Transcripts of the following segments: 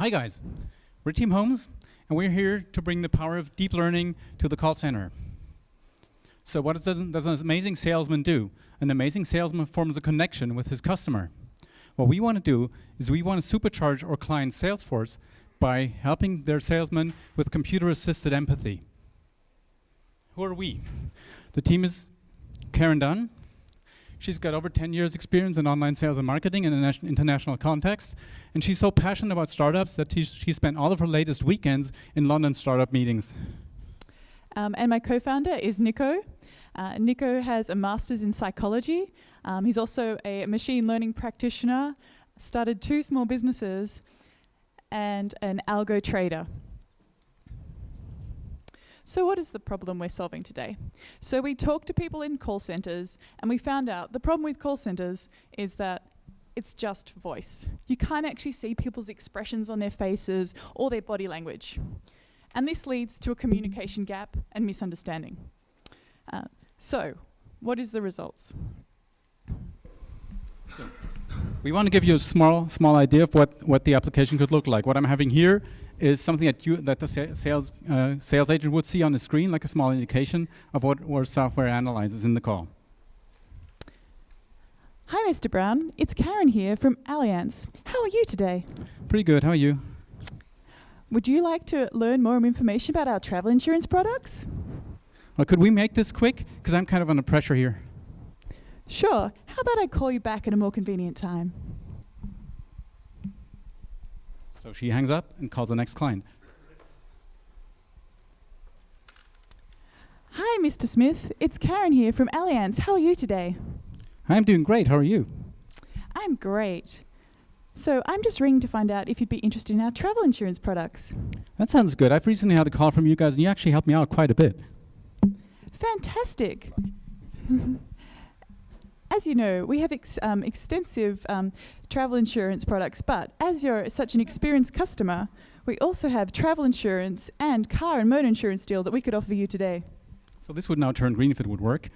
Hi guys, we're Team Holmes, and we're here to bring the power of deep learning to the call center. So what does an amazing salesman do? An amazing salesman forms a connection with his customer. What we want to do is we want to supercharge our client's sales force by helping their salesmen with computer-assisted empathy. Who are we? The team is Karen Dunn. She's got over 10 years experience in online sales and marketing in an international context. And she's so passionate about startups that she spent all of her latest weekends in London startup meetings. And my co-founder is Nico. Nico has a master's in psychology. He's also a machine learning practitioner, started 2 small businesses, and an algo trader. So what is the problem we're solving today? So we talked to people in call centers, and we found out the problem with call centers is that it's just voice. You can't actually see people's expressions on their faces or their body language. And this leads to a communication gap and misunderstanding. So what is the results? So we want to give you a small idea of what the application could look like. What I'm having here is something that the sales agent would see on the screen, like a small indication of what our software analyzes in the call. Hi, Mr. Brown. It's Karen here from Allianz. How are you today? Pretty good. How are you? Would you like to learn more information about our travel insurance products? Well, could we make this quick? Because I'm kind of under pressure here. Sure. How about I call you back at a more convenient time? So she hangs up and calls the next client. Hi, Mr. Smith. It's Karen here from Allianz. How are you today? I'm doing great. How are you? I'm great. So I'm just ringing to find out if you'd be interested in our travel insurance products. That sounds good. I've recently had a call from you guys, and you actually helped me out quite a bit. Fantastic. As you know, we have extensive travel insurance products, but as you're such an experienced customer, we also have travel insurance and car and motor insurance deal that we could offer you today. So this would now turn green if it would work.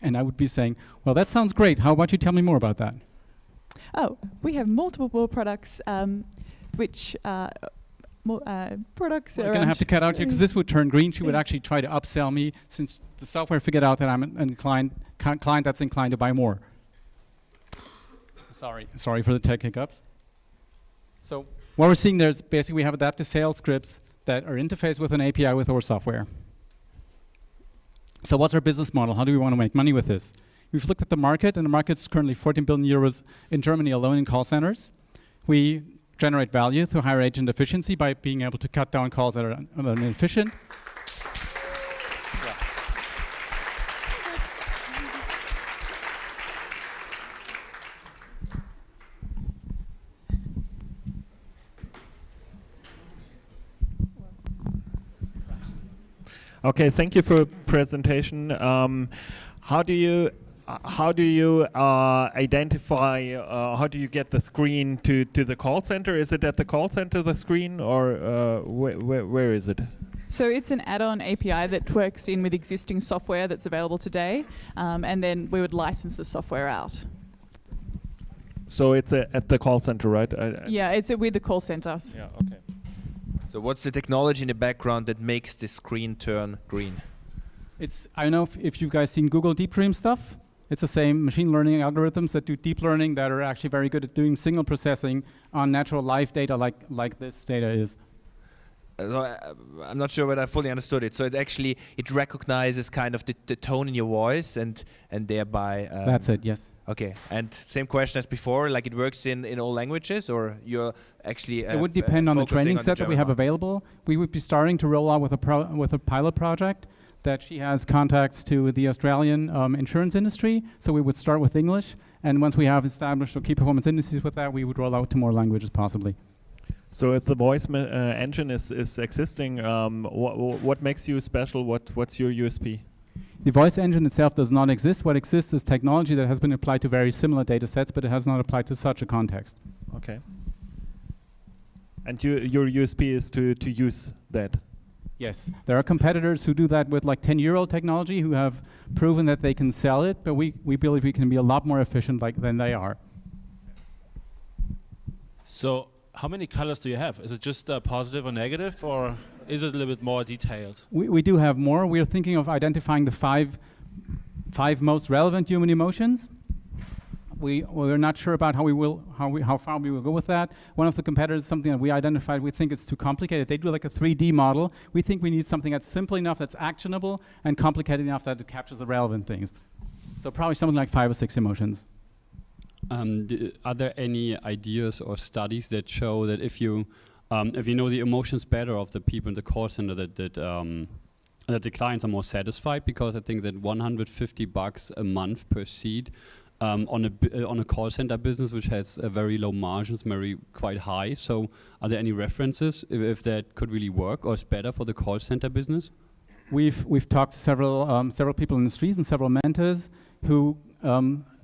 And I would be saying, well, that sounds great. How about you tell me more about that? Oh, we have multiple products, which products. We're going to have to cut out here because this would turn green. She would actually try to upsell me since the software figured out that I'm a client that's inclined to buy more. Sorry for the tech hiccups. So what we're seeing there is basically we have adaptive sales scripts that are interfaced with an API with our software. So what's our business model? How do we want to make money with this? We've looked at the market, and the market's currently 14 billion euros in Germany alone in call centers. We generate value through higher agent efficiency by being able to cut down calls that are inefficient. Okay, thank you for the presentation. How do you identify? How do you get the screen to the call center? Is it at the call center the screen, or where is it? So it's an add-on API that works in with existing software that's available today, and then we would license the software out. So it's at the call center, right? Yeah, it's with the call centers. Yeah. Okay. So what's the technology in the background that makes the screen turn green? I don't know if you guys seen Google Deep Dream stuff. It's the same machine learning algorithms that do deep learning that are actually very good at doing signal processing on natural live data like this data is. I'm not sure whether I fully understood it. So it recognizes kind of the tone in your voice and thereby. That's it. Yes. Okay. And same question as before. Like it works in all languages, or you're actually. It would depend on the training set that we have available. We would be starting to roll out with a pilot project that she has contacts to the Australian insurance industry. So we would start with English, and once we have established our key performance indices with that, we would roll out to more languages possibly. So if the voice engine is existing, what makes you special? What's your USP? The voice engine itself does not exist. What exists is technology that has been applied to very similar data sets, but it has not applied to such a context. Okay. And your USP is to use that? Yes. There are competitors who do that with like 10-year-old technology who have proven that they can sell it, but we believe we can be a lot more efficient than they are. So how many colors do you have? Is it just positive or negative, or is it a little bit more detailed? We do have more. We are thinking of identifying the five most relevant human emotions. We're not sure about how far we will go with that. One of the competitors, something that we identified, we think it's too complicated. They do like a 3D model. We think we need something that's simple enough, that's actionable, and complicated enough that it captures the relevant things. So probably something like 5 or 6 emotions. Are there any ideas or studies that show that if you know the emotions better of the people in the call center, that the clients are more satisfied? Because I think that $150 a month per seat on a call center business, which has a very low margins, quite high. So are there any references if that could really work or is better for the call center business? We've talked to several people in the streets and several mentors who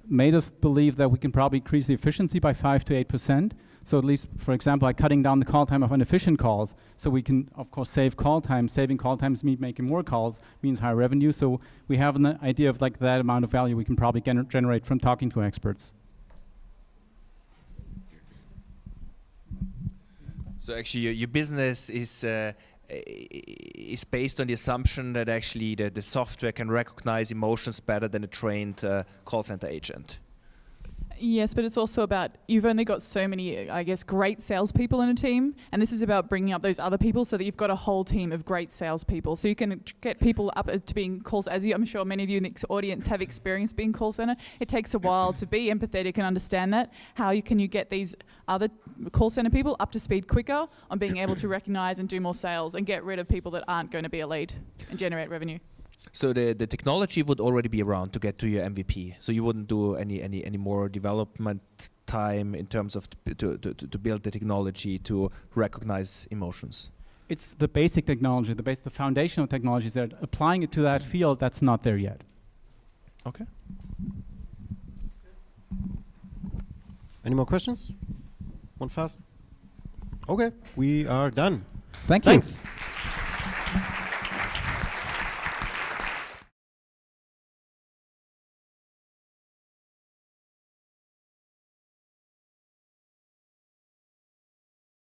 made us believe that we can probably increase the efficiency by 5 to 8%. So at least, for example, like cutting down the call time of inefficient calls. So we can, of course, save call time. Saving call times means making more calls, means higher revenue. So we have an idea of like that amount of value we can probably generate from talking to experts. So actually, your business is based on the assumption that actually the software can recognize emotions better than a trained call center agent. Yes, but it's also about, you've only got so many, I guess, great salespeople in a team, and this is about bringing up those other people so that you've got a whole team of great salespeople. So you can get people up to being calls, as I'm sure many of you in the audience have experience being call center. It takes a while to be empathetic and understand that. How can you get these other call center people up to speed quicker on being able to recognize and do more sales and get rid of people that aren't going to be a lead and generate revenue? So the technology would already be around to get to your MVP. So you wouldn't do any more development time in terms of to build the technology to recognize emotions. It's the basic technology, the foundational technologies that applying it to that field that's not there yet. Okay. Any more questions? One fast. Okay, we are done. Thank you. Thanks.